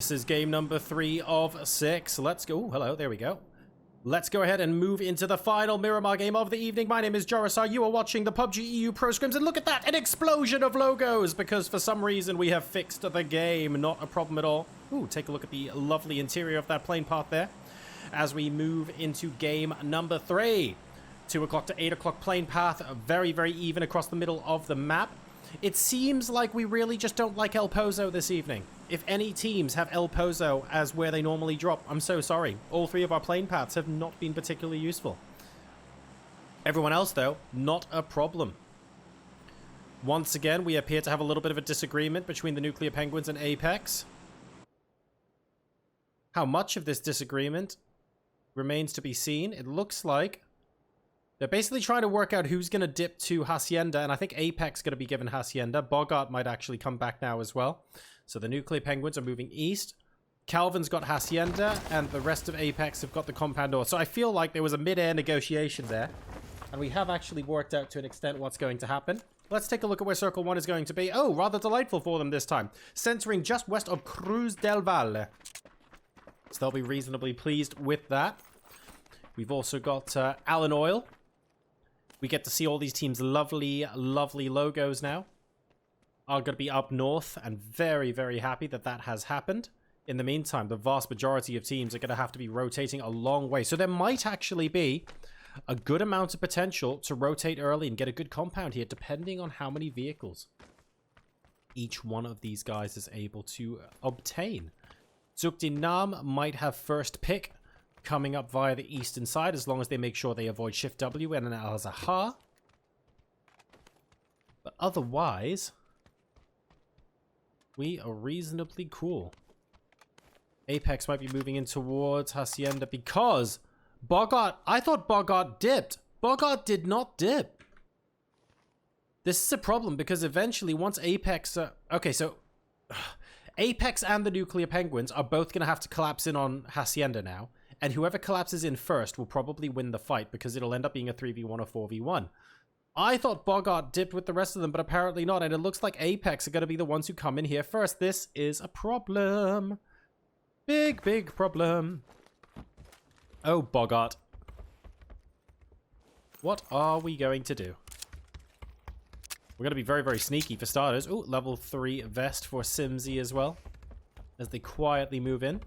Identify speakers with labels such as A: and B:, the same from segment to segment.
A: This is game number 3 of 6. Let's go. Ooh, hello, there we go. Let's go ahead and move into the final Miramar game of the evening. My name is Jorisar. You are watching the PUBG EU Pro Scrims, and look at that, an explosion of logos, because for some reason we have fixed the game. Not a problem at all. Ooh, take a look at the lovely interior of that plane path there. As we move into game number 3. 2 o'clock to 8 o'clock plane path, very, very even across the middle of the map. It seems like we really just don't like El Pozo this evening. If any teams have El Pozo as where they normally drop, I'm so sorry. All 3 of our plane paths have not been particularly useful. Everyone else, though, not a problem. Once again, we appear to have a little bit of a disagreement between the Nuclear Penguins and Apex. How much of this disagreement remains to be seen. It looks like they're basically trying to work out who's going to dip to Hacienda, and I think Apex is going to be given Hacienda. Bogart might actually come back now as well. So the Nuclear Penguins are moving east. Calvin's got Hacienda, and the rest of Apex have got the compound north. So I feel like there was a mid-air negotiation there, and we have actually worked out to an extent what's going to happen. Let's take a look at where Circle 1 is going to be. Oh, rather delightful for them this time. Centering just west of Cruz del Valle. So they'll be reasonably pleased with that. We've also got Allen Oil. We get to see all these teams' lovely, lovely logos now. Are going to be up north, and very, very happy that that has happened. In the meantime, the vast majority of teams are going to have to be rotating a long way. So there might actually be a good amount of potential to rotate early and get a good compound here, depending on how many vehicles each one of these guys is able to obtain. Zukdinam might have first pick coming up via the eastern side, as long as they make sure they avoid Shift W and an Al-Zahar. But otherwise, we are reasonably cool. Apex might be moving in towards Hacienda because Bogart, I thought Bogart dipped. Bogart did not dip. This is a problem because eventually once Apex... okay, so Apex and the Nuclear Penguins are both going to have to collapse in on Hacienda now. And whoever collapses in first will probably win the fight because it'll end up being a 3v1 or 4v1. I thought Bogart dipped with the rest of them, but apparently not. And it looks like Apex are going to be the ones who come in here first. This is a problem. Big, big problem. Oh, Bogart. What are we going to do? We're going to be very, very sneaky for starters. Oh, level 3 vest for Simsy as well, as they quietly move in.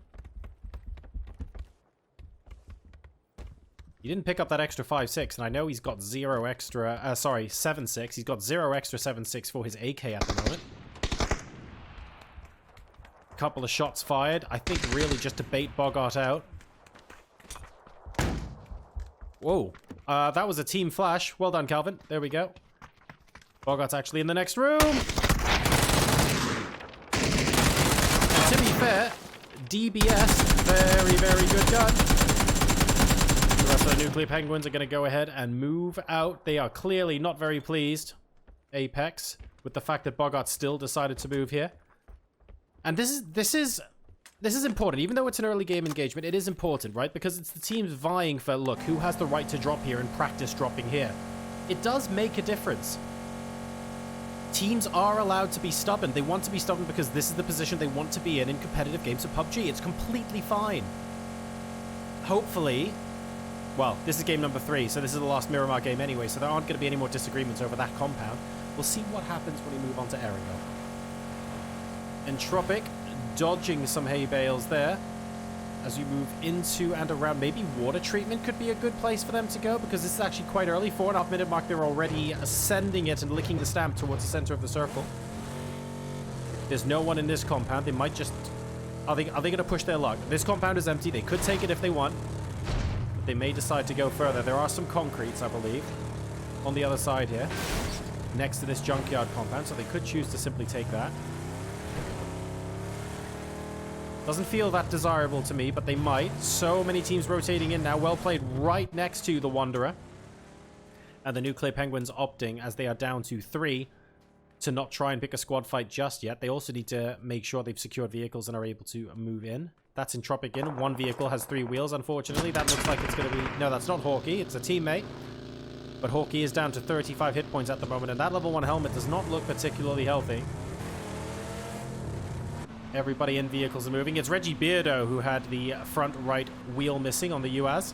A: He didn't pick up that extra 5.6, and I know he's got 0 extra, 7.6. He's got 0 extra 7.6 for his AK at the moment. Couple of shots fired. I think really just to bait Bogart out. Whoa. That was a team flash. Well done, Calvin. There we go. Bogart's actually in the next room. And to be fair, DBS, very, very good gun. The rest of the Nuclear Penguins are going to go ahead and move out. They are clearly not very pleased, Apex, with the fact that Bogart still decided to move here. And this is important. Even though it's an early game engagement, it is important, right? Because it's the teams vying for, look, who has the right to drop here and practice dropping here. It does make a difference. Teams are allowed to be stubborn. They want to be stubborn because this is the position they want to be in competitive games of PUBG. It's completely fine. Hopefully... well, this is game number 3, so this is the last Miramar game anyway, so there aren't going to be any more disagreements over that compound. We'll see what happens when we move on to Erangel. Entropic dodging some hay bales there as we move into and around. Maybe water treatment could be a good place for them to go because this is actually quite early. 4.5 minute mark, they're already ascending it and licking the stamp towards the center of the circle. There's no one in this compound. They might just... Are they going to push their luck? This compound is empty. They could take it if they want. They may decide to go further. There are some concretes, I believe, on the other side here, next to this junkyard compound, so they could choose to simply take that. Doesn't feel that desirable to me, but they might. So many teams rotating in now. Well played right next to the Wanderer. And the Nuclear Penguins opting, as they are down to 3, to not try and pick a squad fight just yet. They also need to make sure they've secured vehicles and are able to move in. That's Entropic in. One vehicle has 3 wheels, unfortunately. That looks like it's going to be... no, that's not Hawkeye. It's a teammate. But Hawkeye is down to 35 hit points at the moment, and that level 1 helmet does not look particularly healthy. Everybody in vehicles are moving. It's Reggie Beardo who had the front right wheel missing on the UAZ.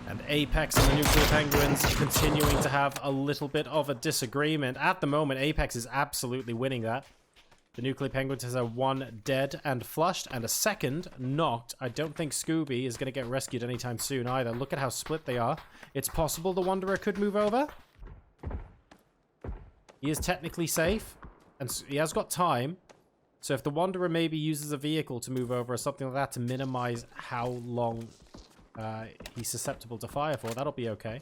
A: And Apex and the Nuclear Penguins continuing to have a little bit of a disagreement. At the moment, Apex is absolutely winning that. The Nuclear Penguins has a 1 dead and flushed and a 2nd knocked. I don't think Scooby is going to get rescued anytime soon either. Look at how split they are. It's possible the Wanderer could move over. He is technically safe, and he has got time. So if the Wanderer maybe uses a vehicle to move over or something like that to minimize how long he's susceptible to fire for, that'll be okay.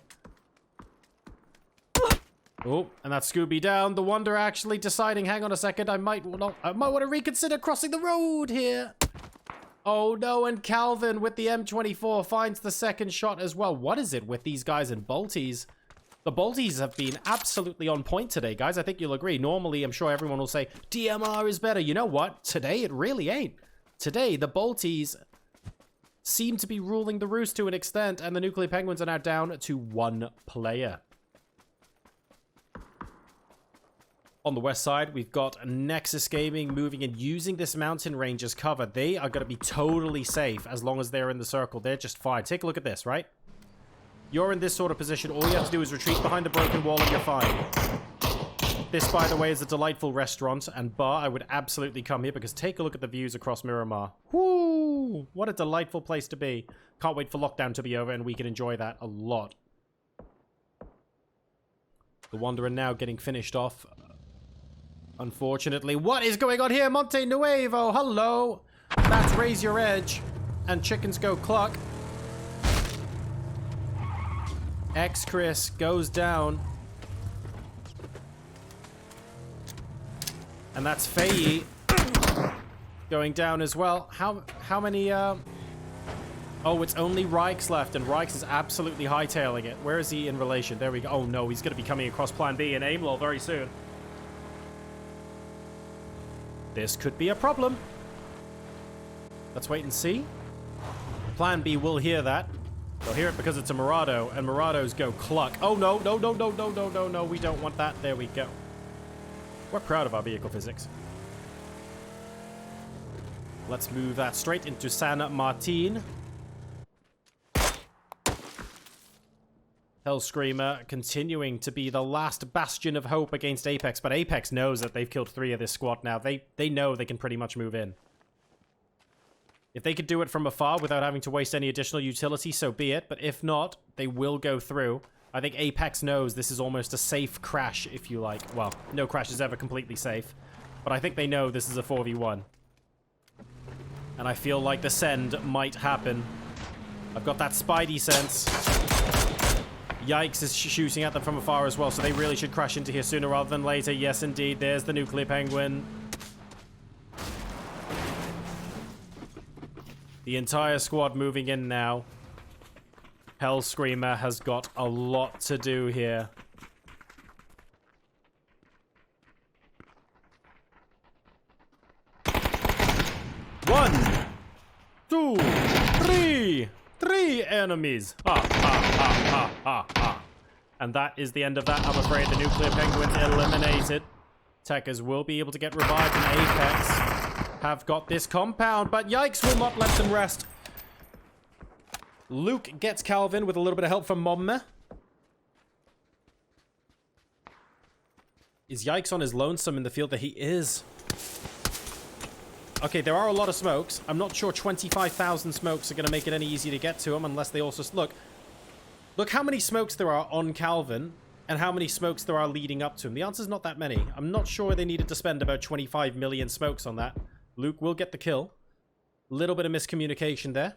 A: Oh, and that's Scooby down. The Wanderer actually deciding, hang on a second, I might want to reconsider crossing the road here. Oh no, and Calvin with the M24 finds the 2nd shot as well. What is it with these guys in Bolties? The Bolties have been absolutely on point today, guys. I think you'll agree. Normally, I'm sure everyone will say, DMR is better. You know what? Today, it really ain't. Today, the Bolties seem to be ruling the roost to an extent, and the Nuclear Penguins are now down to 1 player. On the west side, we've got Nexus Gaming moving and using this mountain range as cover. They are going to be totally safe as long as they're in the circle. They're just fine. Take a look at this, right? You're in this sort of position. All you have to do is retreat behind the broken wall and you're fine. This, by the way, is a delightful restaurant and bar. I would absolutely come here because take a look at the views across Miramar. Whoo! What a delightful place to be. Can't wait for lockdown to be over and we can enjoy that a lot. The Wanderer now getting finished off. Unfortunately, what is going on here? Monte Nuevo, hello! That's Raise Your Edge. And Chickens Go Cluck. X-Chris goes down. And that's Faye going down as well. How many, Oh, it's only Rykes left, and Rykes is absolutely hightailing it. Where is he in relation? There we go. Oh no, he's going to be coming across Plan B in Aimlaw very soon. This could be a problem. Let's wait and see. Plan B will hear that. They'll hear it because it's a Murado, and Murados go cluck. Oh no, no, no, no, no, no, no, no, we don't want that. There we go. We're proud of our vehicle physics. Let's move that straight into San Martin. Hellscreamer continuing to be the last bastion of hope against Apex, but Apex knows that they've killed 3 of this squad now. They know they can pretty much move in. If they could do it from afar without having to waste any additional utility, so be it. But if not, they will go through. I think Apex knows this is almost a safe crash, if you like. Well, no crash is ever completely safe. But I think they know this is a 4v1. And I feel like the send might happen. I've got that Spidey sense. Yikes is shooting at them from afar as well, so they really should crash into here sooner rather than later. Yes, indeed. There's the Nuclear Penguin. The entire squad moving in now. Hellscreamer has got a lot to do here. One, two, three. 3 enemies. Ha, ha, ha, ha, ha, ha. And that is the end of that, I'm afraid. The Nuclear Penguins eliminated. Techers will be able to get revived, and Apex have got this compound, but yikes will not let them rest. Luke gets Calvin with a little bit of help from Momme. Is Yikes on his lonesome in the field? That he is. Okay, there are a lot of smokes. I'm not sure 25,000 smokes are going to make it any easier to get to him unless they also... Look how many smokes there are on Calvin and how many smokes there are leading up to him. The answer's not that many. I'm not sure they needed to spend about 25 million smokes on that. Luke will get the kill. Little bit of miscommunication there.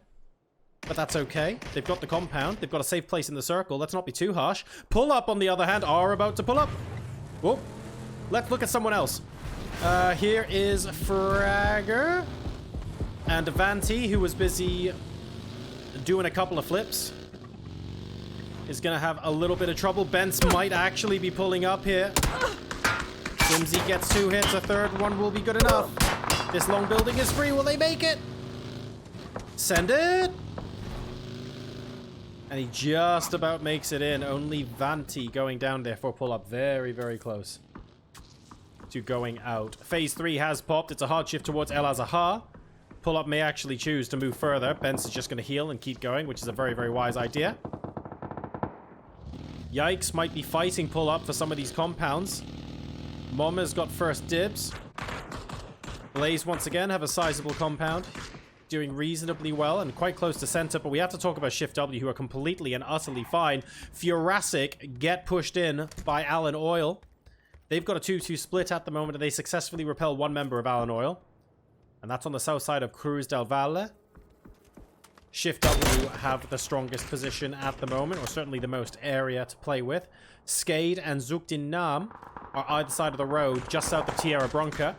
A: But that's okay. They've got the compound. They've got a safe place in the circle. Let's not be too harsh. Pull Up, on the other hand, are about to pull up. Whoa. Let's look at someone else. Here is Fragger. And Vanti, who was busy doing a couple of flips, is going to have a little bit of trouble. Bence might actually be pulling up here. Whimsy gets 2 hits. A third one will be good enough. This long building is free. Will they make it? Send it. And he just about makes it in. Only Vanti going down there for pull-up. Very, very close. to going out. Phase 3 has popped. It's a hard shift towards El Azahar. Pull-up may actually choose to move further. Benz is just going to heal and keep going, which is a very, very wise idea. Yikes might be fighting pull-up for some of these compounds. Mama's got first dibs. Blaze once again have a sizable compound. Doing reasonably well and quite close to center, but we have to talk about Shift W, who are completely and utterly fine. Furasic get pushed in by Allen Oil. They've got a 2-2 split at the moment, and they successfully repel one member of Allen Oil. And that's on the south side of Cruz del Valle. Shift W have the strongest position at the moment, or certainly the most area to play with. Skade and Zugdin Nam are either side of the road, just south of Tierra Bronca.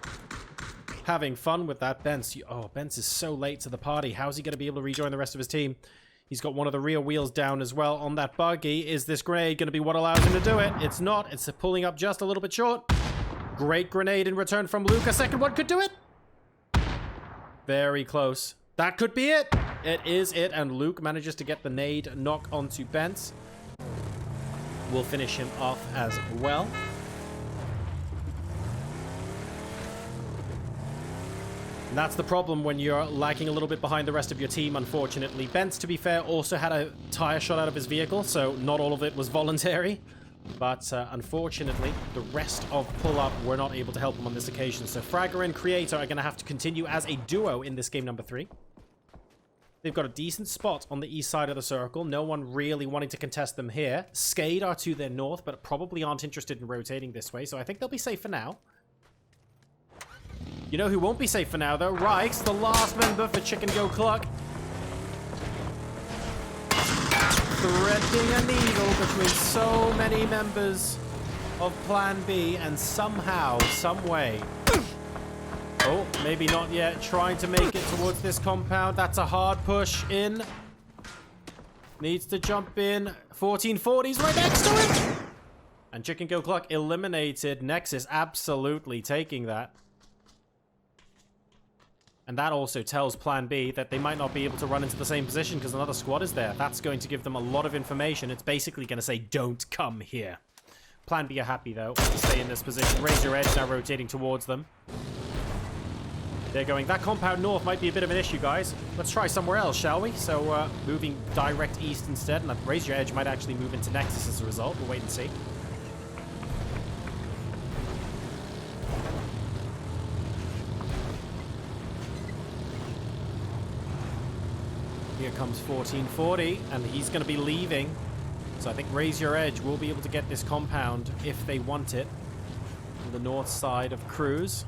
A: Having fun with that. Benz, oh, Benz is so late to the party. How's he going to be able to rejoin the rest of his team? He's got one of the rear wheels down as well on that buggy. Is this grenade going to be what allows him to do it? It's not. It's pulling up just a little bit short. Great grenade in return from Luke. A second one could do it. Very close. That could be it. It is it. And Luke manages to get the nade knock onto Benz. We'll finish him off as well. And that's the problem when you're lagging a little bit behind the rest of your team, unfortunately. Bentz, to be fair, also had a tire shot out of his vehicle, so not all of it was voluntary. But unfortunately, the rest of Pull-Up were not able to help him on this occasion. So Fragger and Creator are going to have to continue as a duo in this game number 3. They've got a decent spot on the east side of the circle. No one really wanting to contest them here. Skade are to their north, but probably aren't interested in rotating this way, so I think they'll be safe for now. You know who won't be safe for now, though? Reichs, the last member for Chicken Go Cluck. Threading a needle between so many members of Plan B, and somehow, some way... Oh, maybe not yet. Trying to make it towards this compound. That's a hard push in. Needs to jump in. 1440's right next to it! And Chicken Go Cluck eliminated. Nexus absolutely taking that. And that also tells Plan B that they might not be able to run into the same position because another squad is there. That's going to give them a lot of information. It's basically going to say, don't come here. Plan B are happy, though, to stay in this position. Razor Edge now rotating towards them. They're going, that compound north might be a bit of an issue, guys. Let's try somewhere else, shall we? So, moving direct east instead. And Razor Edge might actually move into Nexus as a result. We'll wait and see. Here comes 1440, and he's going to be leaving. So I think Raise Your Edge will be able to get this compound if they want it. On the north side of Cruz.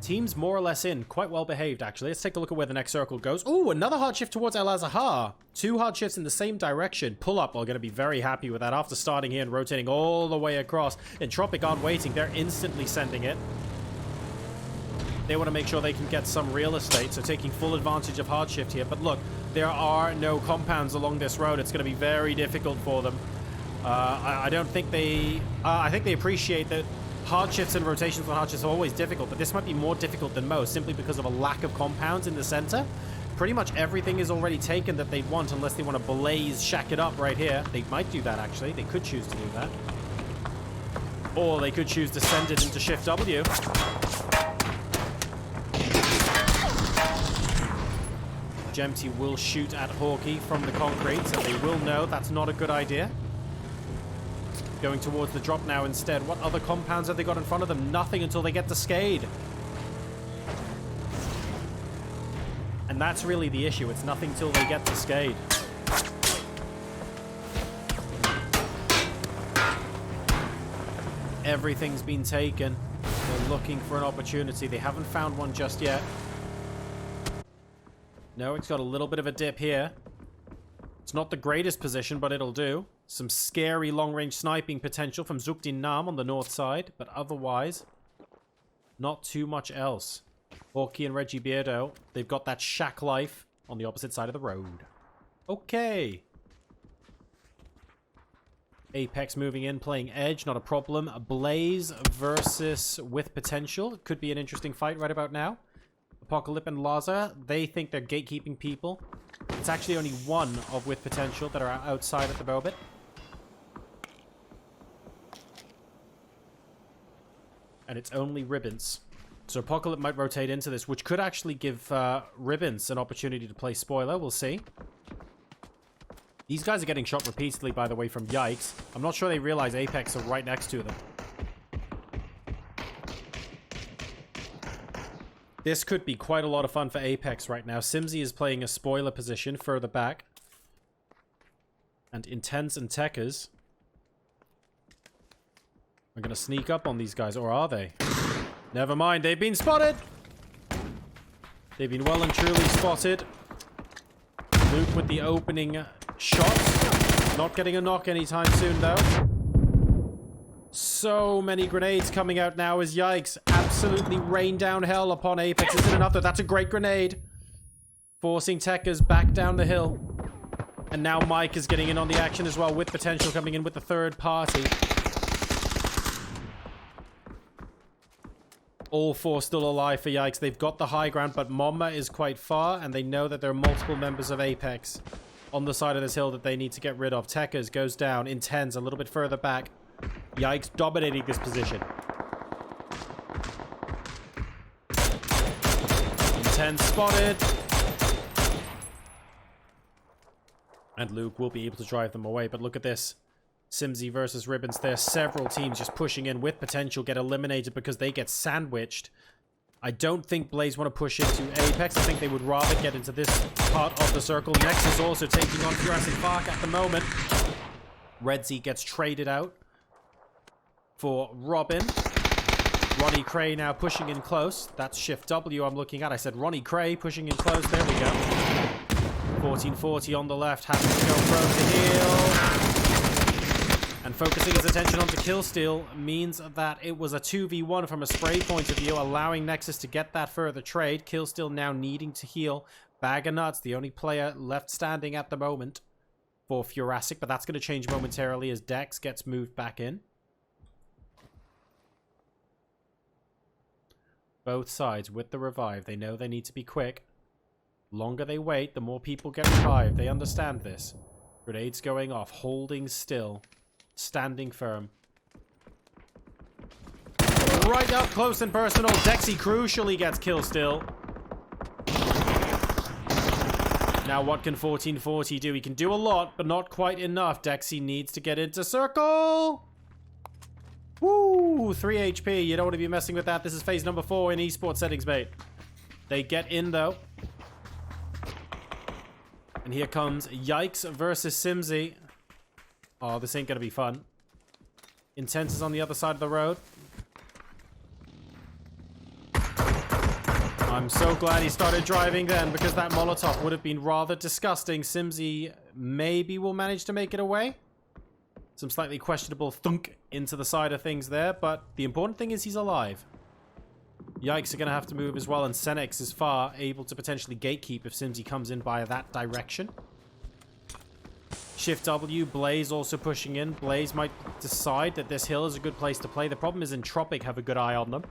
A: Team's more or less in. Quite well behaved, actually. Let's take a look at where the next circle goes. Ooh, another hard shift towards El Azahar. 2 hard shifts in the same direction. Pull-Up are going to be very happy with that after starting here and rotating all the way across. Entropic aren't waiting. They're instantly sending it. They want to make sure they can get some real estate, so taking full advantage of hard shift here. But look, there are no compounds along this road. It's going to be very difficult for them. I don't think they... I think they appreciate that hard shifts and rotations on hard shifts are always difficult, but this might be more difficult than most, simply because of a lack of compounds in the center. Pretty much everything is already taken that they'd want, unless they want to blaze shack it up right here. They might do that, actually. They could choose to do that. Or they could choose to send it into Shift W. Gemty will shoot at Hawkeye from the concrete, so they will know that's not a good idea. Going towards the drop now instead. What other compounds have they got in front of them? Nothing until they get to Skade. And that's really the issue. It's nothing till they get to Skade. Everything's been taken. They're looking for an opportunity. They haven't found one just yet. No, it's got a little bit of a dip here. It's not the greatest position, but it'll do. Some scary long-range sniping potential from Zugdin Nam on the north side, but otherwise, not too much else. Hawkeye and Reggie Beardo, they've got that shack life on the opposite side of the road. Okay. Apex moving in, playing Edge, not a problem. Blaze versus With Potential. Could be an interesting fight right about now. Apocalypse and Laza, they think they're gatekeeping people It's actually only one of with potential that are outside at the moment. And it's only Ribbons. So Apocalypse might rotate into this, which could actually give Ribbons an opportunity to play spoiler. We'll see. These guys are getting shot repeatedly, by the way, from Yikes. I'm not sure they realize Apex are right next to them. This could be quite a lot of fun for Apex right now. Simsy is playing a spoiler position further back. And Intense and Techers are going to sneak up on these guys, or are they? Never mind, they've been spotted! They've been well and truly spotted. Luke with the opening shot. Not getting a knock anytime soon, though. So many grenades coming out now as Yikes absolutely rain down hell upon Apex. Isn't enough, though. That's a great grenade. Forcing Techers back down the hill. And now Mike is getting in on the action as well, with potential coming in with the third party. All four still alive for Yikes. They've got the high ground, but Momma is quite far, and they know that there are multiple members of Apex on the side of this hill that they need to get rid of. Techers goes down. Intense a little bit further back. Yikes dominating this position. Intense spotted. And Luke will be able to drive them away, but look at this. Simsy versus Ribbons. There's several teams just pushing in with potential, get eliminated because they get sandwiched. I don't think Blaze want to push into Apex. I think they would rather get into this part of the circle. Nexus also taking on Jurassic Park at the moment. Redzy gets traded out for Robin. Ronnie Cray now pushing in close. That's Shift W I'm looking at. I said Ronnie Cray pushing in close. There we go. 1440 on the left. Having to go prone to heal. And focusing his attention onto Killsteal means that it was a 2v1 from a spray point of view, allowing Nexus to get that further trade. Killsteal now needing to heal. Bag of Nuts, the only player left standing at the moment for Furasic, but that's going to change momentarily as Dex gets moved back in. Both sides with the revive. They know they need to be quick. The longer they wait, the more people get revived. They understand this. Grenades going off, holding still. Standing firm. Right up close and personal. Dexy crucially gets Killsteal. Now what can 1440 do? He can do a lot, but not quite enough. Dexy needs to get into circle. Woo! 3 HP. You don't want to be messing with that. This is phase number 4 in esports settings, mate. They get in, though. And here comes Yikes versus Simsy. Oh, this ain't gonna be fun. Intense is on the other side of the road. I'm so glad he started driving then, because that Molotov would have been rather disgusting. Simsy maybe will manage to make it away. Some slightly questionable thunk into the side of things there, but the important thing is he's alive. Yikes are gonna have to move as well, and Senex is far able to potentially gatekeep if Simsy comes in by that direction. Shift W, Blaze also pushing in. Blaze might decide that this hill is a good place to play. The problem is Entropic have a good eye on them.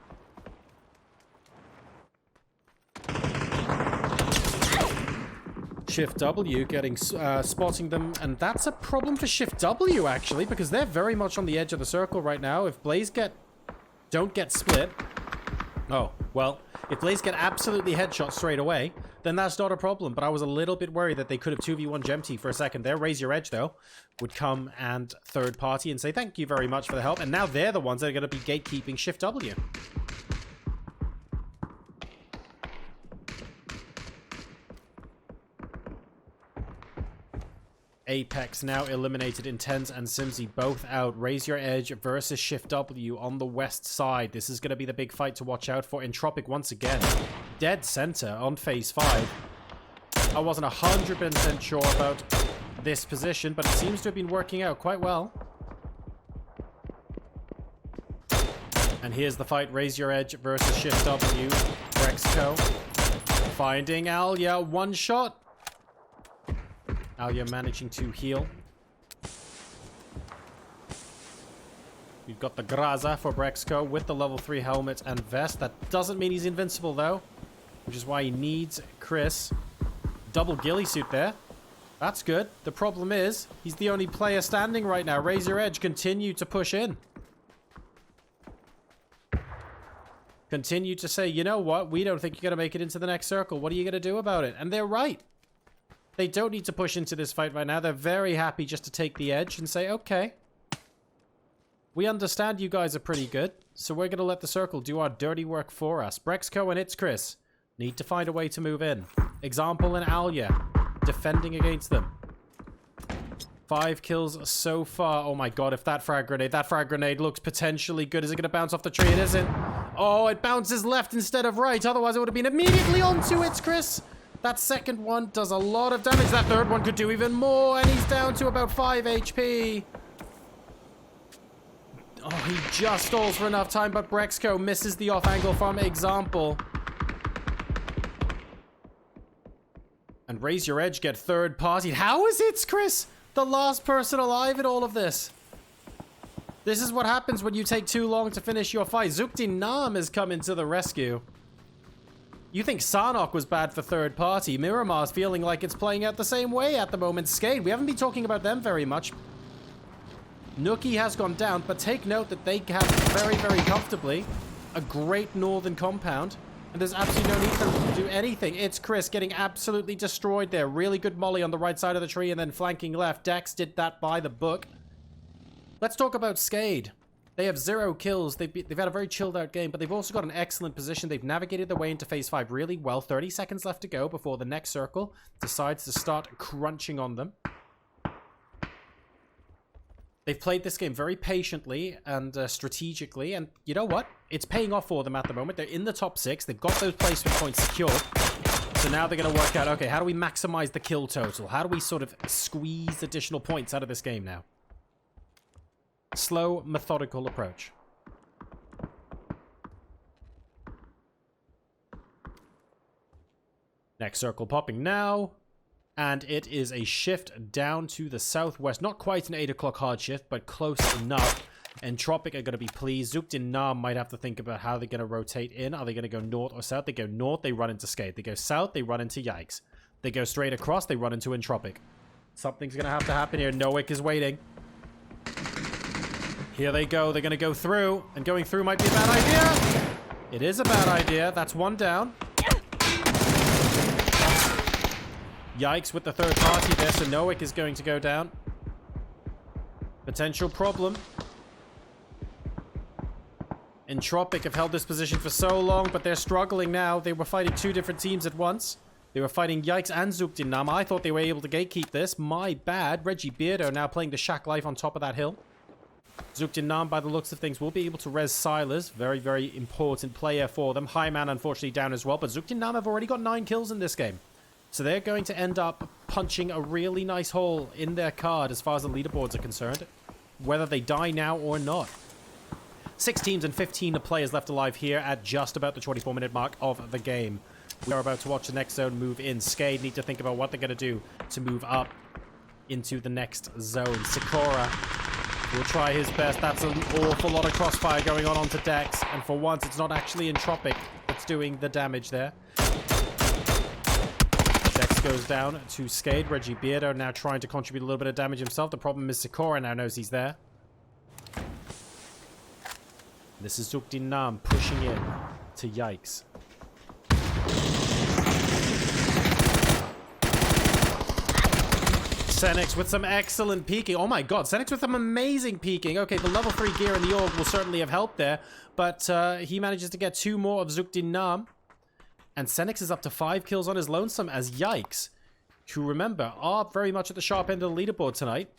A: Shift W getting spotting them, and that's a problem for Shift W actually, because they're very much on the edge of the circle right now. If Blaze don't get split, oh well, if Blaze get absolutely headshot straight away, then that's not a problem. But I was a little bit worried that they could have 2v1 Gemty for a second there. Raise Your Edge, though, would come and third party and say thank you very much for the help. And now they're the ones that are going to be gatekeeping Shift W. Apex now eliminated. Intense and Simsy both out. Raise Your Edge versus Shift W on the west side. This is going to be the big fight to watch out for. Entropic once again dead center on phase 5. I wasn't 100% sure about this position, but it seems to have been working out quite well. And here's the fight. Raise Your Edge versus Shift W. Brexco finding Alia. One shot. Alia managing to heal. We've got the Graza for Brexco with the level 3 helmet and vest. That doesn't mean he's invincible, though, which is why he needs Chris. Double ghillie suit there. That's good. The problem is, he's the only player standing right now. Raise your edge. Continue to push in. Continue to say, you know what? We don't think you're going to make it into the next circle. What are you going to do about it? And they're right. They don't need to push into this fight right now. They're very happy just to take the edge and say, okay, we understand you guys are pretty good, so we're going to let the circle do our dirty work for us. Brexco and It's Chris need to find a way to move in. Example and Alia defending against them. 5 kills so far. Oh my god, if that frag grenade looks potentially good. Is it going to bounce off the tree? It isn't. Oh, it bounces left instead of right. Otherwise, it would have been immediately onto It's Chris. That second one does a lot of damage. That third one could do even more, and he's down to about 5 HP. Oh, he just stalls for enough time, but Brexco misses the off angle from Example. And Raise Your Edge get third partied. How is It's Chris the last person alive in all of this? This is what happens when you take too long to finish your fight. Zukdin Nam has come into the rescue. You think Sarnok was bad for third party. Miramar's feeling like it's playing out the same way at the moment. Skade, we haven't been talking about them very much. Nookie has gone down, but take note that they have very, very comfortably a great northern compound. And there's absolutely no need for them to do anything. It's Chris getting absolutely destroyed there. Really good molly on the right side of the tree and then flanking left. Dex did that by the book. Let's talk about Skade. They have 0 kills. They've had a very chilled out game, but they've also got an excellent position. They've navigated their way into phase 5 really well. 30 seconds left to go before the next circle decides to start crunching on them. They've played this game very patiently and strategically, and you know what? It's paying off for them at the moment. They're in the top 6. They've got those placement points secured. So now they're going to work out, okay, how do we maximize the kill total? How do we sort of squeeze additional points out of this game now? Slow, methodical approach. Next circle popping now. And it is a shift down to the southwest. Not quite an 8 o'clock hard shift, but close enough. Entropic are going to be pleased. Zukdin Nam might have to think about how they're going to rotate in. Are they going to go north or south? They go north, they run into Skate. They go south, they run into Yikes. They go straight across, they run into Entropic. Something's going to have to happen here. Nowick is waiting. Here they go. They're going to go through. And going through might be a bad idea. It is a bad idea. That's one down. Yikes with the third party there, so Nowick is going to go down. Potential problem. Entropic have held this position for so long, but they're struggling now. They were fighting 2 different teams at once. They were fighting Yikes and Zukdin Nam. I thought they were able to gatekeep this. My bad. Reggie Beardo now playing the Shack Life on top of that hill. Zukdin Nam, by the looks of things, will be able to res Silas. Very, very important player for them. Highman, unfortunately, down as well. But Zukdin Nam have already got 9 kills in this game. So they're going to end up punching a really nice hole in their card as far as the leaderboards are concerned. Whether they die now or not. 6 teams and 15 players left alive here at just about the 24-minute mark of the game. We are about to watch the next zone move in. Skade need to think about what they're going to do to move up into the next zone. Sikora will try his best. That's an awful lot of crossfire going on onto Dex. And for once, it's not actually Entropic that's doing the damage there. Dex goes down to Skade. Reggie Beardo now trying to contribute a little bit of damage himself. The problem is Sikora now knows he's there. This is Zukdin Nam pushing in to Yikes. Senex with some excellent peeking. Oh my god, Senex with some amazing peeking. Okay, the level 3 gear in the org will certainly have helped there, but he manages to get 2 more of Zukdin Nam. And Senex is up to 5 kills on his lonesome as Yikes, who remember are very much at the sharp end of the leaderboard tonight,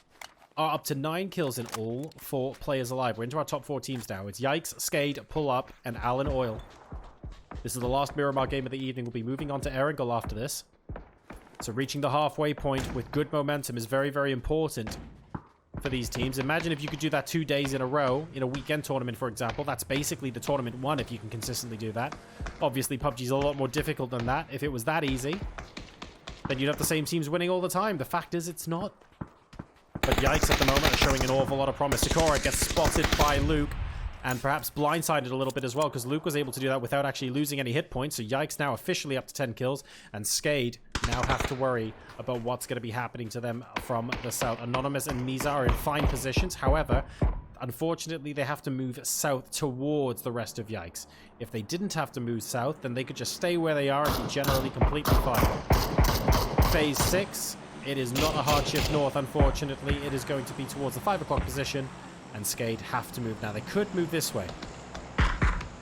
A: are up to 9 kills in all 4 players alive. We're into our top 4 teams now. It's Yikes, Skade, Pull Up, and Alan Oil. This is the last Miramar game of the evening. We'll be moving on to Erangel after this. So reaching the halfway point with good momentum is very, very important for these teams. Imagine if you could do that 2 days in a row in a weekend tournament, for example. That's basically the tournament won if you can consistently do that. Obviously, PUBG's a lot more difficult than that. If it was that easy, then you'd have the same teams winning all the time. The fact is, it's not. But Yikes at the moment are showing an awful lot of promise. Sikora gets spotted by Luke. and perhaps blindsided a little bit as well, because Luke was able to do that without actually losing any hit points. So Yikes now officially up to 10 kills, and Skade now have to worry about what's going to be happening to them from the south. Anonymous and Misa are in fine positions. However, unfortunately, they have to move south towards the rest of Yikes. If they didn't have to move south, then they could just stay where they are and be generally completely fine. Phase 6, it is not a hard shift north, unfortunately. It is going to be towards the 5 o'clock position, and Skade have to move now. They could move this way.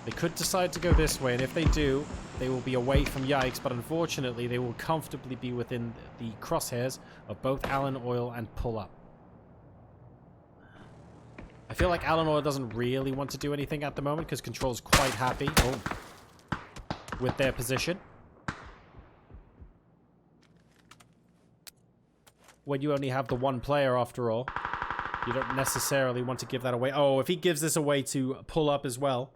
A: They could decide to go this way, and if they do, they will be away from Yikes, but unfortunately, they will comfortably be within the crosshairs of both Alan Oil and Pull Up. I feel like Alan Oil doesn't really want to do anything at the moment because Control's quite happy with their position. When you only have the one player, after all, you don't necessarily want to give that away. Oh, if he gives this away to Pull Up as well,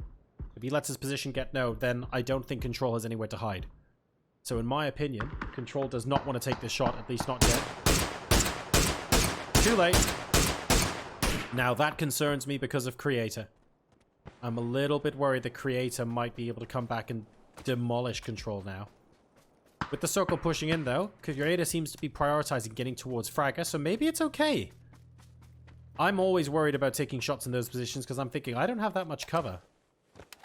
A: if he lets his position get no, then I don't think Control has anywhere to hide. So in my opinion, Control does not want to take this shot, at least not yet. Too late. Now that concerns me because of Creator. I'm a little bit worried that Creator might be able to come back and demolish Control now. With the circle pushing in though, Creator seems to be prioritizing getting towards Fragger, so maybe it's okay. I'm always worried about taking shots in those positions because I'm thinking I don't have that much cover.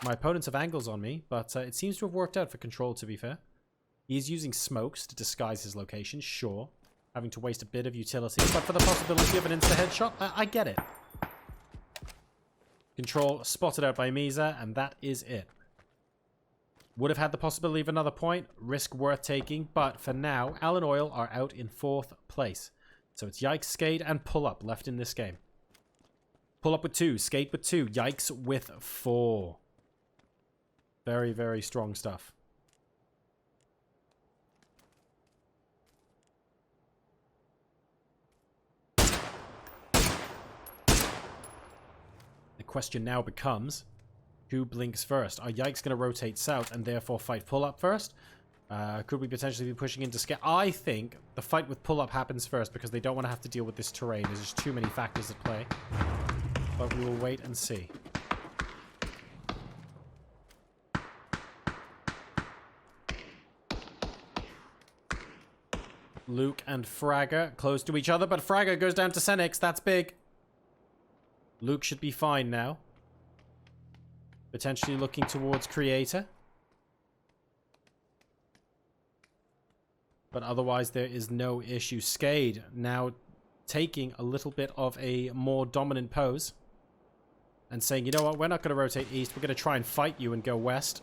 A: My opponents have angles on me, but it seems to have worked out for Control, to be fair. He's using smokes to disguise his location, sure. Having to waste a bit of utility, but for the possibility of an insta-headshot, I get it. Control spotted out by Misa, and that is it. Would have had the possibility of another point, risk worth taking, but for now, Alan Oil are out in 4th place. So it's Yikes, Skade, and Pull Up left in this game. Pull Up with 2, Skade with 2, Yikes with 4. Very, very strong stuff. The question now becomes, who blinks first? Are Yikes going to rotate south and therefore fight Pull Up first? Could we potentially be pushing into Skade? I think the fight with Pull Up happens first because they don't want to have to deal with this terrain. There's just too many factors at play. But we will wait and see. Luke and Fragger close to each other, but Fragger goes down to Senix. That's big. Luke should be fine now. Potentially looking towards Creator. But otherwise, there is no issue. Skade now taking a little bit of a more dominant pose. And saying, you know what, we're not going to rotate east. We're going to try and fight you and go west.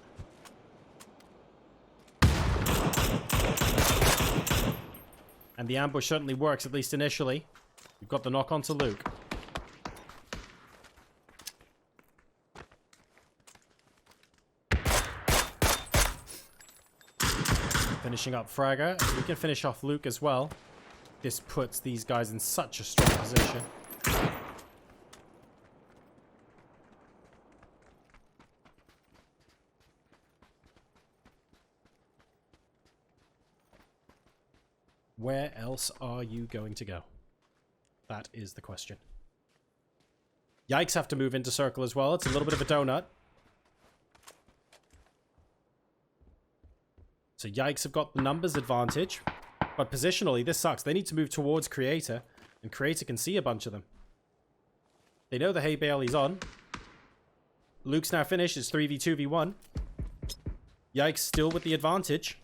A: And the ambush certainly works, at least initially. We've got the knock on to Luke. Finishing up Fragger. We can finish off Luke as well. This puts these guys in such a strong position. Where else are you going to go? That is the question. Yikes have to move into circle as well. It's a little bit of a donut. So Yikes have got the numbers advantage. But positionally, this sucks. They need to move towards Creator. And Creator can see a bunch of them. They know the hay bale is on. Luke's now finished. It's 3v2v1. Yikes still with the advantage.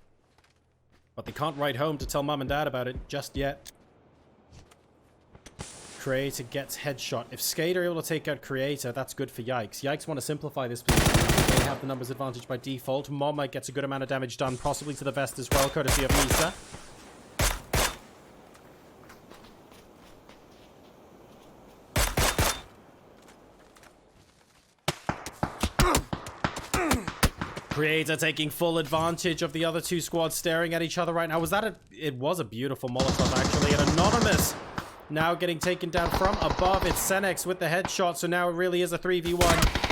A: But they can't write home to tell mum and dad about it just yet. Creator gets headshot. If Skade are able to take out Creator, that's good for Yikes. Yikes want to simplify this position. They have the numbers advantage by default. Mama gets a good amount of damage done, possibly to the vest as well, courtesy of Misa. Creator taking full advantage of the other two squads staring at each other right now. Was that a... It was a beautiful Molotov, actually. And Anonymous now getting taken down from above. It's Senex with the headshot, so now it really is a 3v1.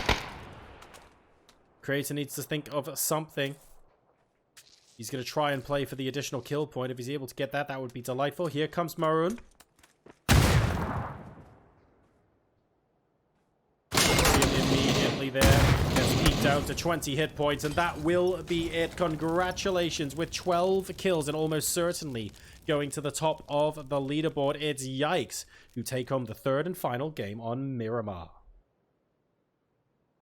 A: Creator needs to think of something. He's going to try and play for the additional kill point. If he's able to get that, that would be delightful. Here comes Maroon. Immediate Quickly there, gets peaked down to 20 hit points, and that will be it. Congratulations with 12 kills and almost certainly going to the top of the leaderboard. It's Yikes who take home the third and final game on Miramar.